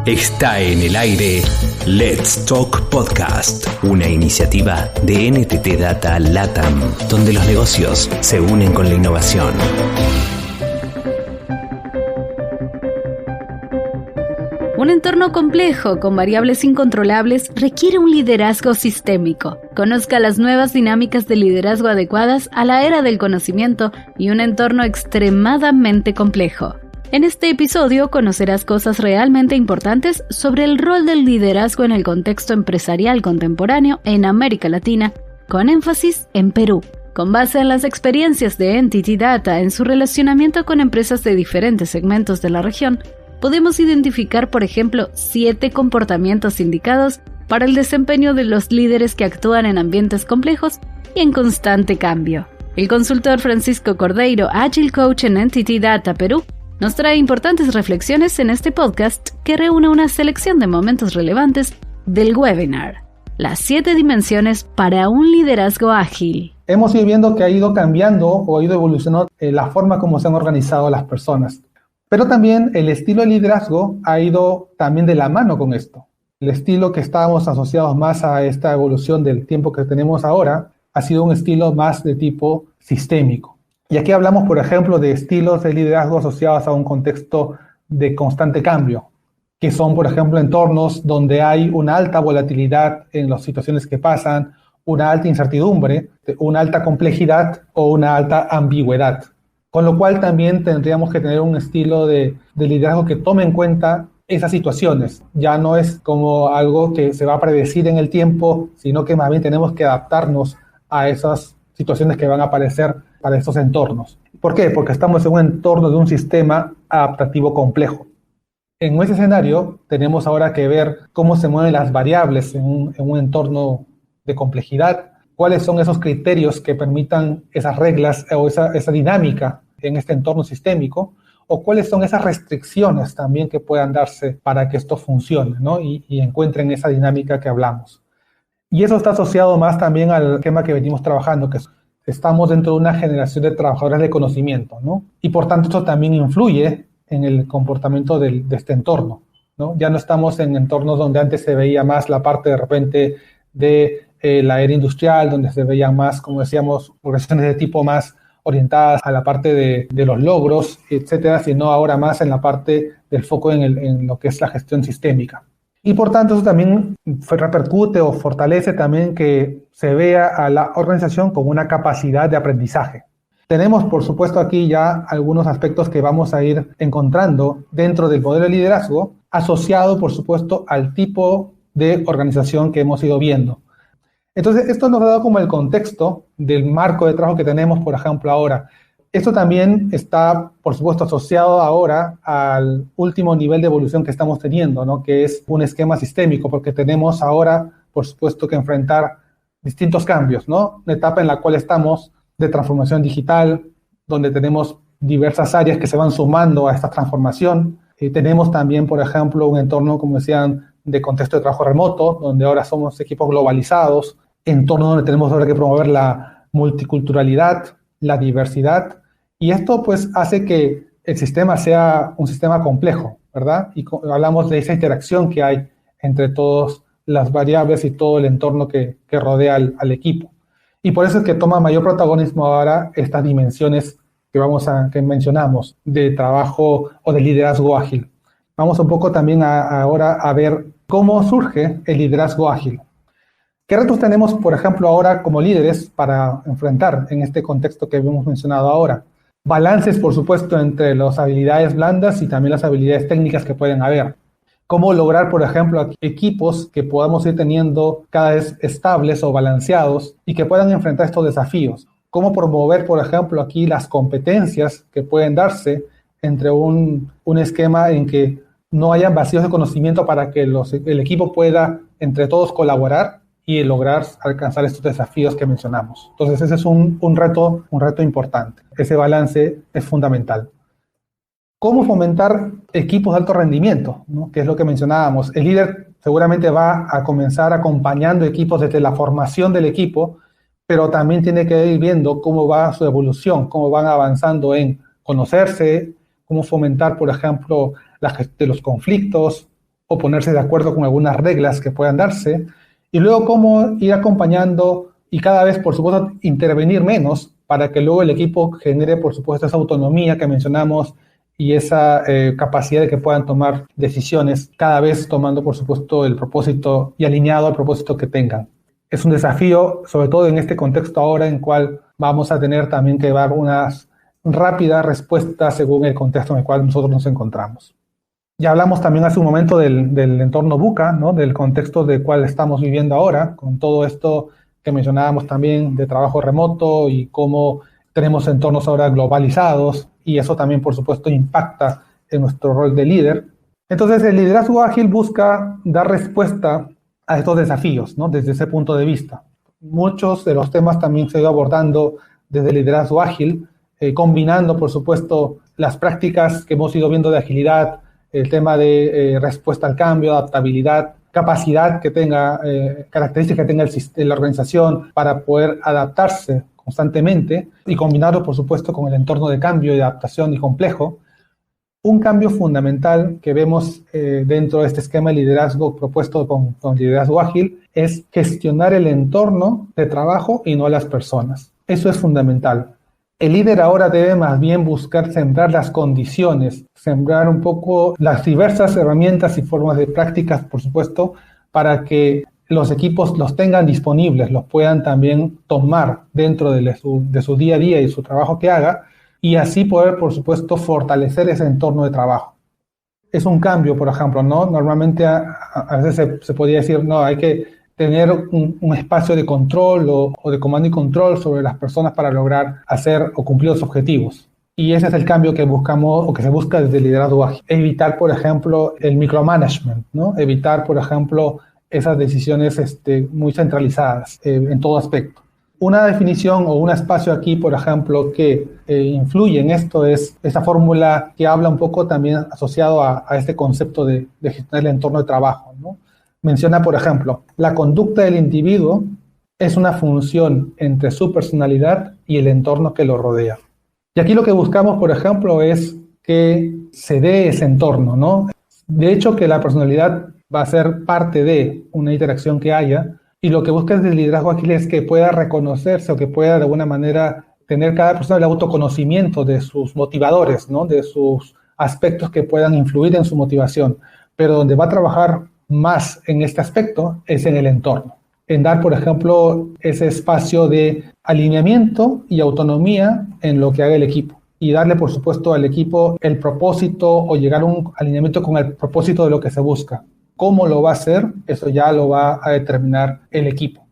Está en el aire Let's Talk Podcast, una iniciativa de NTT Data LATAM, donde los negocios se unen con la innovación. Un entorno complejo con variables incontrolables requiere un liderazgo sistémico. Conozca las nuevas dinámicas de liderazgo adecuadas a la era del conocimiento y un entorno extremadamente complejo. En este episodio conocerás cosas realmente importantes sobre el rol del liderazgo en el contexto empresarial contemporáneo en América Latina, con énfasis en Perú. Con base en las experiencias de NTT Data en su relacionamiento con empresas de diferentes segmentos de la región, podemos identificar, por ejemplo, 7 comportamientos indicados para el desempeño de los líderes que actúan en ambientes complejos y en constante cambio. El consultor Francisco Cordeiro, Agile Coach en NTT Data Perú, nos trae importantes reflexiones en este podcast que reúne una selección de momentos relevantes del webinar. Las 7 dimensiones para un liderazgo ágil. Hemos ido viendo que ha ido cambiando o ha ido evolucionando la forma como se han organizado las personas. Pero también el estilo de liderazgo ha ido también de la mano con esto. El estilo que estábamos asociados más a esta evolución del tiempo que tenemos ahora ha sido un estilo más de tipo sistémico. Y aquí hablamos, por ejemplo, de estilos de liderazgo asociados a un contexto de constante cambio, que son, por ejemplo, entornos donde hay una alta volatilidad en las situaciones que pasan, una alta incertidumbre, una alta complejidad o una alta ambigüedad. Con lo cual también tendríamos que tener un estilo de liderazgo que tome en cuenta esas situaciones. Ya no es como algo que se va a predecir en el tiempo, sino que más bien tenemos que adaptarnos a esas situaciones que van a aparecer para estos entornos. ¿Por qué? Porque estamos en un entorno de un sistema adaptativo complejo. En ese escenario tenemos ahora que ver cómo se mueven las variables en un entorno de complejidad, cuáles son esos criterios que permitan esas reglas o esa dinámica en este entorno sistémico, o cuáles son esas restricciones también que puedan darse para que esto funcione, ¿no? y encuentren esa dinámica que hablamos. Y eso está asociado más también al tema que venimos trabajando, que estamos dentro de una generación de trabajadores de conocimiento, ¿no? Y por tanto esto también influye en el comportamiento de este entorno, ¿no? Ya no estamos en entornos donde antes se veía más la parte de repente de la era industrial, donde se veían más, como decíamos, progresiones de tipo más orientadas a la parte de los logros, etcétera, sino ahora más en la parte del foco en lo que es la gestión sistémica. Y por tanto eso también repercute o fortalece también que se vea a la organización con una capacidad de aprendizaje. Tenemos, por supuesto, aquí ya algunos aspectos que vamos a ir encontrando dentro del modelo de liderazgo, asociado, por supuesto, al tipo de organización que hemos ido viendo. Entonces, esto nos ha dado como el contexto del marco de trabajo que tenemos, por ejemplo, ahora. Esto también está, por supuesto, asociado ahora al último nivel de evolución que estamos teniendo, ¿no? Que es un esquema sistémico, porque tenemos ahora, por supuesto, que enfrentar distintos cambios, ¿no? Una etapa en la cual estamos de transformación digital, donde tenemos diversas áreas que se van sumando a esta transformación. Tenemos también, por ejemplo, un entorno, como decían, de contexto de trabajo remoto, donde ahora somos equipos globalizados, entorno donde tenemos ahora que promover la multiculturalidad, la diversidad, y esto pues hace que el sistema sea un sistema complejo, ¿verdad? Y hablamos de esa interacción que hay entre todas las variables y todo el entorno que rodea al equipo. Y por eso es que toma mayor protagonismo ahora estas dimensiones que mencionamos de trabajo o de liderazgo ágil. Vamos un poco también ahora a ver cómo surge el liderazgo ágil. ¿Qué retos tenemos, por ejemplo, ahora como líderes para enfrentar en este contexto que hemos mencionado ahora? Balances, por supuesto, entre las habilidades blandas y también las habilidades técnicas que pueden haber. Cómo lograr, por ejemplo, equipos que podamos ir teniendo cada vez estables o balanceados y que puedan enfrentar estos desafíos. Cómo promover, por ejemplo, aquí las competencias que pueden darse entre un esquema en que no haya vacíos de conocimiento para que el equipo pueda entre todos colaborar y lograr alcanzar estos desafíos que mencionamos. Entonces ese es un reto importante. Ese balance es fundamental. ¿Cómo fomentar equipos de alto rendimiento? ¿No? Que es lo que mencionábamos. El líder seguramente va a comenzar acompañando equipos desde la formación del equipo, pero también tiene que ir viendo cómo va su evolución, cómo van avanzando en conocerse, cómo fomentar, por ejemplo, la gestión de los conflictos, o ponerse de acuerdo con algunas reglas que puedan darse, y luego cómo ir acompañando y cada vez, por supuesto, intervenir menos para que luego el equipo genere, por supuesto, esa autonomía que mencionamos y esa capacidad de que puedan tomar decisiones, cada vez tomando, por supuesto, el propósito y alineado al propósito que tengan. Es un desafío, sobre todo en este contexto ahora en cual vamos a tener también que dar unas rápidas respuestas según el contexto en el cual nosotros nos encontramos. Ya hablamos también hace un momento del entorno VUCA, ¿no? Del contexto del cual estamos viviendo ahora, con todo esto que mencionábamos también de trabajo remoto y cómo tenemos entornos ahora globalizados, y eso también, por supuesto, impacta en nuestro rol de líder. Entonces, el liderazgo ágil busca dar respuesta a estos desafíos, ¿no? Desde ese punto de vista. Muchos de los temas también se han ido abordando desde el liderazgo ágil, combinando, por supuesto, las prácticas que hemos ido viendo de agilidad, el tema de respuesta al cambio, adaptabilidad, capacidad que tenga, características que tenga la organización para poder adaptarse constantemente y combinarlo, por supuesto, con el entorno de cambio y adaptación y complejo. Un cambio fundamental que vemos dentro de este esquema de liderazgo propuesto con liderazgo ágil es gestionar el entorno de trabajo y no a las personas. Eso es fundamental. El líder ahora debe más bien buscar sembrar las condiciones, sembrar un poco las diversas herramientas y formas de prácticas, por supuesto, para que los equipos los tengan disponibles, los puedan también tomar dentro de su día a día y su trabajo que haga, y así poder, por supuesto, fortalecer ese entorno de trabajo. Es un cambio, por ejemplo, ¿no? Normalmente a veces se podría decir, no, hay que tener un espacio de control o de comando y control sobre las personas para lograr hacer o cumplir los objetivos. Y ese es el cambio que buscamos o que se busca desde el liderazgo ágil. Evitar, por ejemplo, el micromanagement, ¿no? Evitar, por ejemplo, esas decisiones muy centralizadas en todo aspecto. Una definición o un espacio aquí, por ejemplo, que influye en esto es esa fórmula que habla un poco también asociado a este concepto de gestionar el entorno de trabajo, ¿no? Menciona, por ejemplo, la conducta del individuo es una función entre su personalidad y el entorno que lo rodea. Y aquí lo que buscamos, por ejemplo, es que se dé ese entorno, ¿no? De hecho, que la personalidad va a ser parte de una interacción que haya, y lo que busca desde el liderazgo ágil es que pueda reconocerse o que pueda de alguna manera tener cada persona el autoconocimiento de sus motivadores, ¿no? De sus aspectos que puedan influir en su motivación. Pero donde va a trabajar más en este aspecto es en el entorno, en dar, por ejemplo, ese espacio de alineamiento y autonomía en lo que haga el equipo y darle, por supuesto, al equipo el propósito o llegar a un alineamiento con el propósito de lo que se busca. ¿Cómo lo va a hacer? Eso ya lo va a determinar el equipo.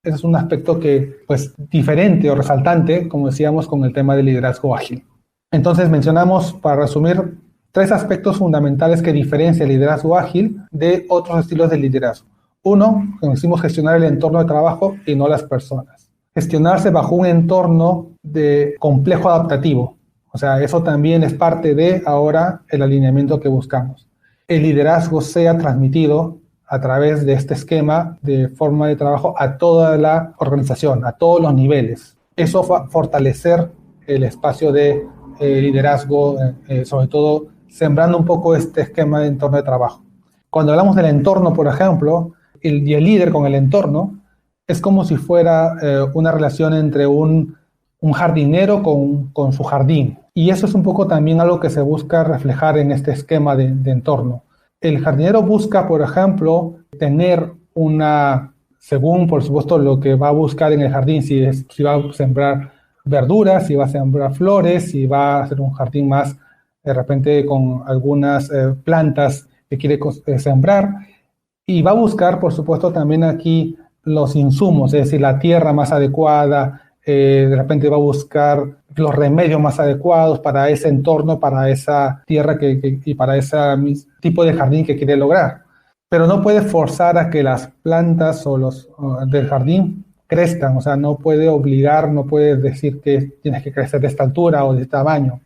Ese es un aspecto que, pues, diferente o resaltante, como decíamos, con el tema del liderazgo ágil. Entonces mencionamos, para resumir, 3 aspectos fundamentales que diferencian el liderazgo ágil de otros estilos de liderazgo. Uno, como decimos, gestionar el entorno de trabajo y no las personas. Gestionarse bajo un entorno de complejo adaptativo. O sea, eso también es parte de ahora el alineamiento que buscamos. El liderazgo sea transmitido a través de este esquema de forma de trabajo a toda la organización, a todos los niveles. Eso va a fortalecer el espacio de liderazgo, sobre todo sembrando un poco este esquema de entorno de trabajo. Cuando hablamos del entorno, por ejemplo, el líder con el entorno, es como si fuera una relación entre un jardinero con su jardín. Y eso es un poco también algo que se busca reflejar en este esquema de entorno. El jardinero busca, por ejemplo, tener según, por supuesto, lo que va a buscar en el jardín, si va a sembrar verduras, si va a sembrar flores, si va a hacer un jardín más de repente con algunas plantas que quiere sembrar, y va a buscar, por supuesto, también aquí los insumos, es decir, la tierra más adecuada, de repente va a buscar los remedios más adecuados para ese entorno, para esa tierra y para ese tipo de jardín que quiere lograr. Pero no puede forzar a que las plantas del jardín crezcan, o sea, no puede obligar, no puede decir que tienes que crecer de esta altura o de este tamaño.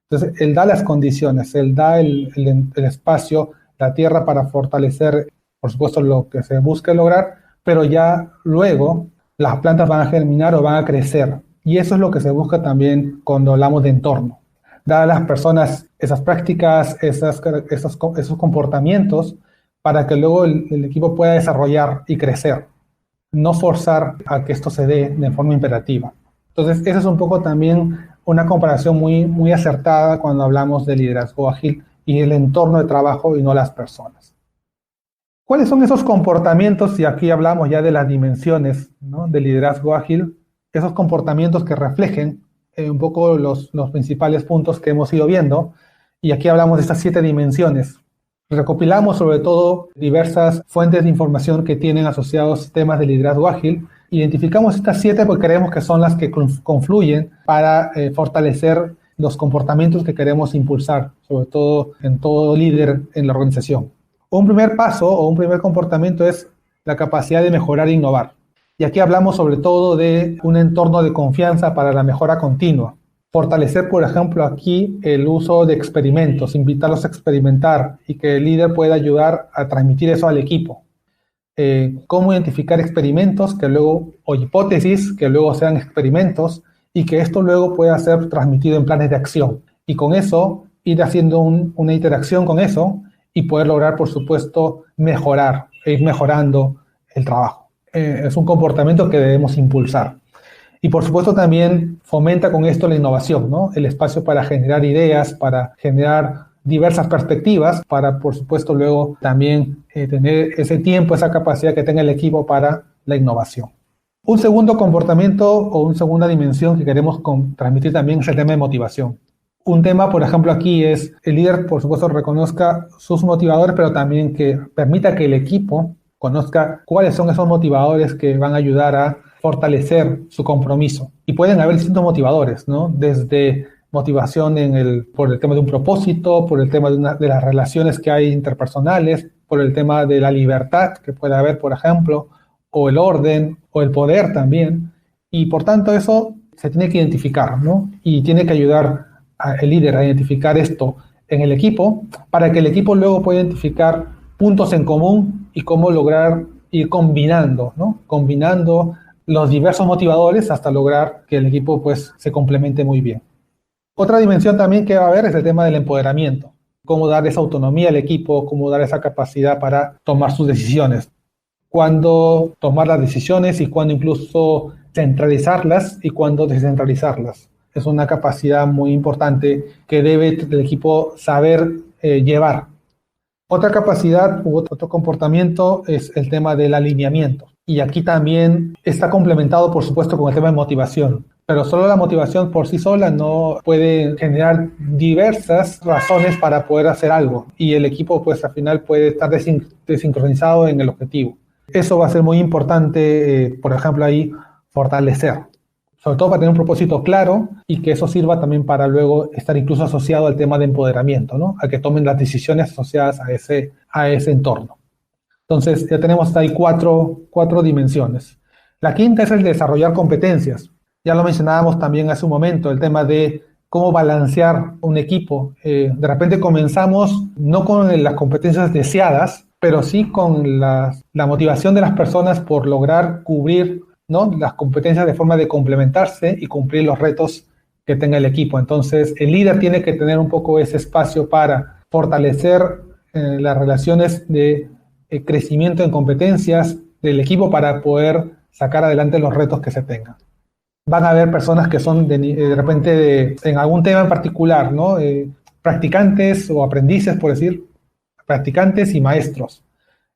Entonces, él da las condiciones, él da el espacio, la tierra para fortalecer, por supuesto, lo que se busca lograr, pero ya luego las plantas van a germinar o van a crecer. Y eso es lo que se busca también cuando hablamos de entorno. Dar a las personas esas prácticas, esos comportamientos para que luego el equipo pueda desarrollar y crecer, no forzar a que esto se dé de forma imperativa. Entonces, esa es un poco también una comparación muy acertada cuando hablamos de liderazgo ágil y el entorno de trabajo y no las personas. ¿Cuáles son esos comportamientos? Y aquí hablamos ya de las dimensiones, ¿no?, del liderazgo ágil, esos comportamientos que reflejen un poco los principales puntos que hemos ido viendo. Y aquí hablamos de estas 7 dimensiones. Recopilamos sobre todo diversas fuentes de información que tienen asociados temas de liderazgo ágil. Identificamos estas 7 porque creemos que son las que confluyen para fortalecer los comportamientos que queremos impulsar, sobre todo en todo líder en la organización. Un primer paso o un primer comportamiento es la capacidad de mejorar e innovar. Y aquí hablamos sobre todo de un entorno de confianza para la mejora continua. Fortalecer, por ejemplo, aquí el uso de experimentos, invitarlos a experimentar y que el líder pueda ayudar a transmitir eso al equipo. Cómo identificar experimentos o hipótesis que luego sean experimentos y que esto luego pueda ser transmitido en planes de acción. Y con eso ir haciendo una interacción con eso y poder lograr, por supuesto, mejorar e ir mejorando el trabajo. Es un comportamiento que debemos impulsar. Y por supuesto también fomenta con esto la innovación, ¿no? El espacio para generar ideas, para generar diversas perspectivas, para por supuesto luego también tener ese tiempo, esa capacidad que tenga el equipo para la innovación. Un segundo comportamiento o una segunda dimensión que queremos transmitir también es el tema de motivación. Un tema, por ejemplo, aquí es el líder, por supuesto, reconozca sus motivadores, pero también que permita que el equipo conozca cuáles son esos motivadores que van a ayudar a fortalecer su compromiso. Y pueden haber distintos motivadores, ¿no? Desde motivación por el tema de un propósito, por el tema de las relaciones que hay interpersonales, por el tema de la libertad que puede haber, por ejemplo, o el orden, o el poder también. Y por tanto eso se tiene que identificar, ¿no? Y tiene que ayudar al líder a identificar esto en el equipo para que el equipo luego pueda identificar puntos en común y cómo lograr ir combinando, ¿no? Combinando los diversos motivadores hasta lograr que el equipo pues se complemente muy bien. Otra dimensión también que va a haber es el tema del empoderamiento. Cómo dar esa autonomía al equipo, cómo dar esa capacidad para tomar sus decisiones. Cuándo tomar las decisiones y cuándo incluso centralizarlas y cuándo descentralizarlas. Es una capacidad muy importante que debe el equipo saber llevar. Otra capacidad u otro comportamiento es el tema del alineamiento. Y aquí también está complementado, por supuesto, con el tema de motivación. Pero solo la motivación por sí sola no puede generar diversas razones para poder hacer algo. Y el equipo, pues, al final puede estar desincronizado en el objetivo. Eso va a ser muy importante, por ejemplo, ahí fortalecer. Sobre todo para tener un propósito claro y que eso sirva también para luego estar incluso asociado al tema de empoderamiento, ¿no? A que tomen las decisiones asociadas a ese entorno. Entonces, ya tenemos ahí cuatro dimensiones. La quinta es el de desarrollar competencias. Ya lo mencionábamos también hace un momento, el tema de cómo balancear un equipo. De repente comenzamos no con las competencias deseadas, pero sí con la motivación de las personas por lograr cubrir, ¿no?, las competencias de forma de complementarse y cumplir los retos que tenga el equipo. Entonces, el líder tiene que tener un poco ese espacio para fortalecer las relaciones de crecimiento en competencias del equipo para poder sacar adelante los retos que se tengan. Van a haber personas que son de repente en algún tema en particular, ¿no? Practicantes o aprendices, por decir, practicantes y maestros.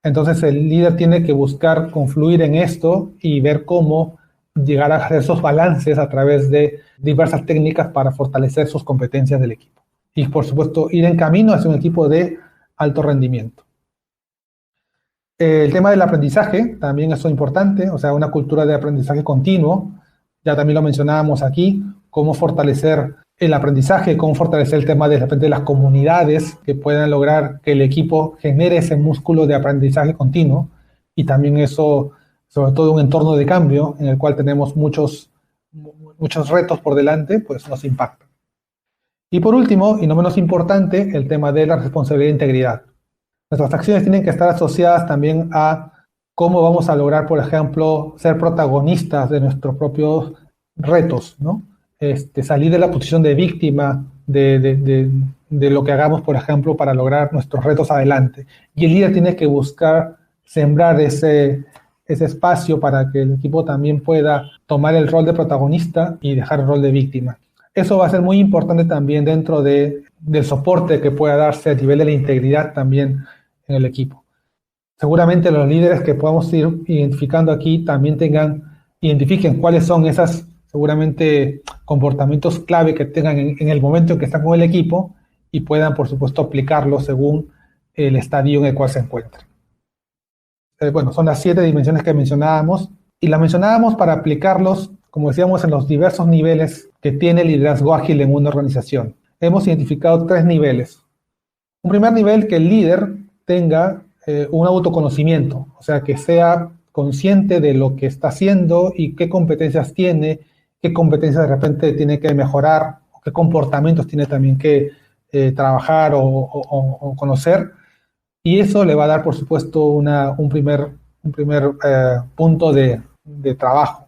Entonces el líder tiene que buscar confluir en esto y ver cómo llegar a hacer esos balances a través de diversas técnicas para fortalecer sus competencias del equipo. Y por supuesto ir en camino hacia un equipo de alto rendimiento. El tema del aprendizaje también es importante, o sea, una cultura de aprendizaje continuo. Ya también lo mencionábamos aquí, cómo fortalecer el aprendizaje, cómo fortalecer el tema de repente de las comunidades que puedan lograr que el equipo genere ese músculo de aprendizaje continuo y también eso, sobre todo un entorno de cambio en el cual tenemos muchos retos por delante, pues nos impacta. Y por último, y no menos importante, el tema de la responsabilidad e integridad. Nuestras acciones tienen que estar asociadas también a cómo vamos a lograr, por ejemplo, ser protagonistas de nuestros propios retos, ¿no? Salir de la posición de víctima, de de lo que hagamos, por ejemplo, para lograr nuestros retos adelante. Y el líder tiene que buscar sembrar ese espacio para que el equipo también pueda tomar el rol de protagonista y dejar el rol de víctima. Eso va a ser muy importante también dentro del soporte que pueda darse a nivel de la integridad también en el equipo. Seguramente los líderes que podamos ir identificando aquí también identifiquen cuáles son esas seguramente comportamientos clave que tengan en el momento en que están con el equipo y puedan, por supuesto, aplicarlos según el estadio en el cual se encuentren. Son las 7 dimensiones que mencionábamos y las mencionábamos para aplicarlos, como decíamos, en los diversos niveles que tiene el liderazgo ágil en una organización. Hemos identificado 3 niveles. Un primer nivel, que el líder tenga un autoconocimiento, o sea, que sea consciente de lo que está haciendo y qué competencias tiene, qué competencias de repente tiene que mejorar, o qué comportamientos tiene también que trabajar o conocer. Y eso le va a dar, por supuesto, un primer punto de trabajo.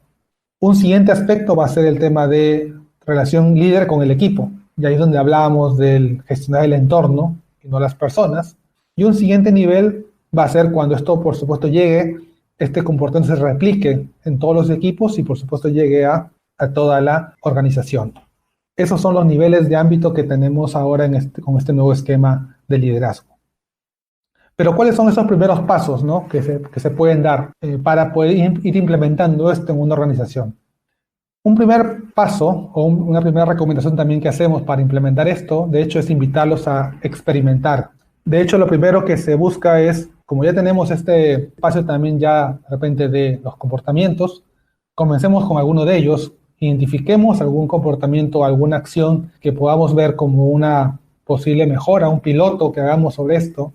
Un siguiente aspecto va a ser el tema de relación líder con el equipo. Y ahí es donde hablábamos del gestionar el entorno y no las personas. Y un siguiente nivel va a ser cuando esto, por supuesto, llegue, este comportamiento se replique en todos los equipos y, por supuesto, llegue a toda la organización. Esos son los niveles de ámbito que tenemos ahora con este nuevo esquema de liderazgo. Pero ¿cuáles son esos primeros pasos, ¿no? que se pueden dar para poder ir implementando esto en una organización? Un primer paso o una primera recomendación también que hacemos para implementar esto, de hecho, es invitarlos a experimentar. De hecho, lo primero que se busca es, como ya tenemos este espacio también ya de repente de los comportamientos, comencemos con alguno de ellos, identifiquemos algún comportamiento, alguna acción que podamos ver como una posible mejora, un piloto que hagamos sobre esto,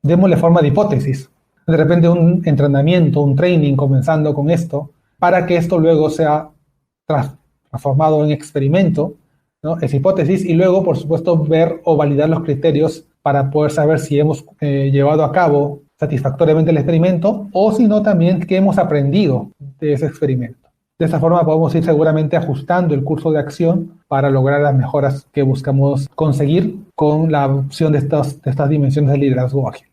démosle forma de hipótesis. De repente un entrenamiento, un training comenzando con esto, para que esto luego sea transformado en experimento, ¿no? Es hipótesis, y luego, por supuesto, ver o validar los criterios para poder saber si hemos llevado a cabo satisfactoriamente el experimento o si no también qué hemos aprendido de ese experimento. De esta forma podemos ir seguramente ajustando el curso de acción para lograr las mejoras que buscamos conseguir con la opción de estas dimensiones del liderazgo ágil.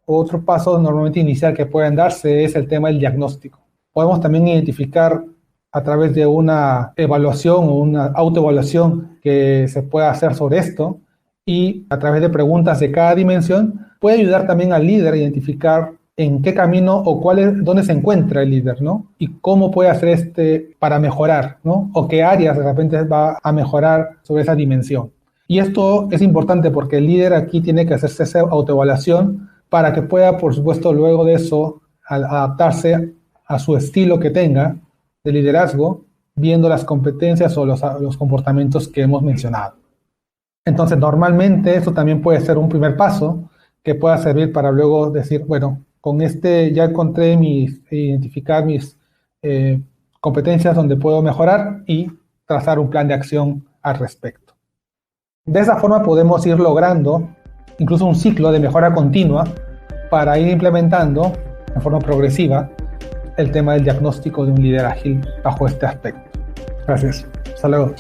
Otro paso normalmente inicial que pueden darse es el tema del diagnóstico. Podemos también identificar a través de una evaluación o una autoevaluación que se pueda hacer sobre esto y a través de preguntas de cada dimensión puede ayudar también al líder a identificar en qué camino o dónde se encuentra el líder, ¿no? Y cómo puede hacer para mejorar, ¿no? O qué áreas de repente va a mejorar sobre esa dimensión. Y esto es importante porque el líder aquí tiene que hacerse esa autoevaluación para que pueda, por supuesto, luego de eso, adaptarse a su estilo que tenga de liderazgo, viendo las competencias o los comportamientos que hemos mencionado. Entonces, normalmente esto también puede ser un primer paso que pueda servir para luego decir, bueno, con ya encontré identificar mis competencias donde puedo mejorar y trazar un plan de acción al respecto. De esa forma podemos ir logrando incluso un ciclo de mejora continua para ir implementando de forma progresiva el tema del diagnóstico de un líder ágil bajo este aspecto. Gracias. Hasta luego.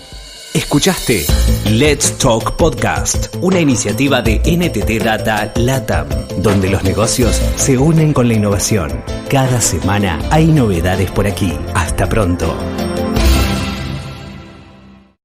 Escuchaste Let's Talk Podcast, una iniciativa de NTT Data LATAM, donde los negocios se unen con la innovación. Cada semana hay novedades por aquí. Hasta pronto.